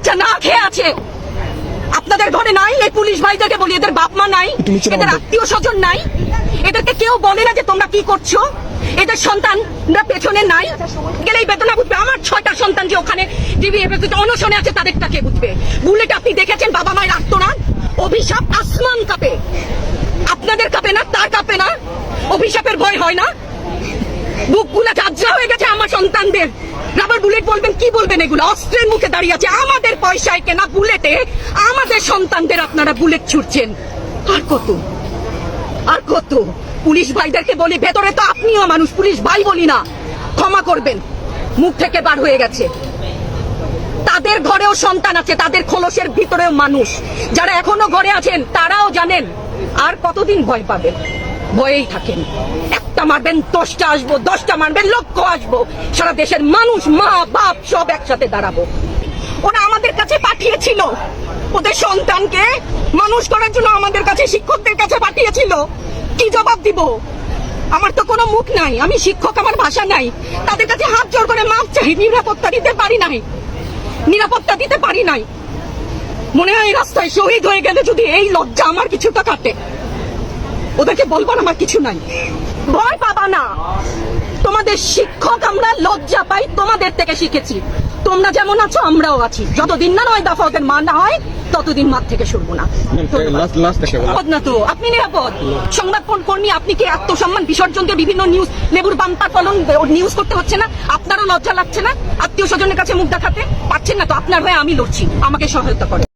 বাচ্চা না খেয়ে আছে। আপনাদের ঘরে নাই? এই পুলিশ ভাইদেরকে বলি, এদের বাপ মা নাই, এদের আত্মীয় স্বজন নাই, এদেরকে কেউ বলে না যে তোমরা কি করছো? এদের সন্তানরা পেছনে নাই? গেলেই বেদনা বুঝবে। আমার 6টা সন্তান যে ওখানে অনশনে আছে, তাদেরটা কে বুঝবে? বুলেট আপনি দেখেছেন বাবা মায়ের আর্তনাদ? অভিশাপ আসমান কাঁপে, আপনাদের কাঁপে না? তার কাঁপে না? অভিশাপের ভয় হয় না? বুকগুলা ঝাঁঝরা হয়ে গেছে আমার সন্তানদের। রাবার বুলেট বলবেন, কি বলবেন? এগুলো অস্ত্রের মুখে দাঁড়িয়ে আছে, আমাদের পয়সায় কেনা বুলেটে আমাদের সন্তানদের আপনারা বুলেট ছুটছেন। আর কত, আর কত? পুলিশ ভাইদেরকে বলি, ভেতরে তো আপনিও মানুষ, পুলিশ ভাই বলি না, ক্ষমা করবেন, মুখ থেকে বার হয়ে গেছে। তাদের ঘরেও সন্তান আছে, তাদের খোলসের ভিতরেও মানুষ। যারা এখনো ঘরে আছেন তারাও জানেন আর কতদিন ভয় পাবেন। ভয়েই থাকেন। একটা মারবেন 10টা আসবো, 10টা মারবেন লক্ষ আসবো। সারা দেশের মানুষ, মা বাপ সব একসাথে দাঁড়াবো। ওরা আমাদের কাছে পাঠিয়েছিল ওদের সন্তানকে মানুষ করার জন্য, আমাদের কাছে শিক্ষকদের কাছে পাঠিয়েছিল। কি জবাব দিব? আমার তো কোনো মুখ নাই, আমি শিক্ষক, আমার ভাষা নাই। তাদের কাছে হাত জোর করে মাপ চাই, নিরাপত্তা দিতে পারি নাই, নিরাপত্তা দিতে পারি নাই। মনে হয় রাস্তায় শহীদ হয়ে গেলে যদি এই লজ্জা আমার কিছুটা কাটে। ওদেরকে বলবার আমার কিছু নাই, ভয় পাবা না। তোমাদের শিক্ষক আমরা লজ্জা পাই, তোমাদের থেকে শিখেছি। তোমরা যেমন আছো আমরাও আছি। যতদিন না 9 দফা ওদের মার না হয় ততদিন মাঠ থেকে সরবো না। নিরাপদ না তো? আপনি নিরাপদ? সংবাদ কর্মী, আপনি কি আত্মসম্মান বিসর্জন দিয়ে বিভিন্ন নিউজ, লেবুর বাম্পার ফলন নিউজ করতে হচ্ছে না? আপনারও লজ্জা লাগছে না আত্মীয় স্বজনের কাছে মুখ দেখাতে? পারছেন না তো? আপনার হয়ে আমি লড়ছি, আমাকে সহায়তা করে।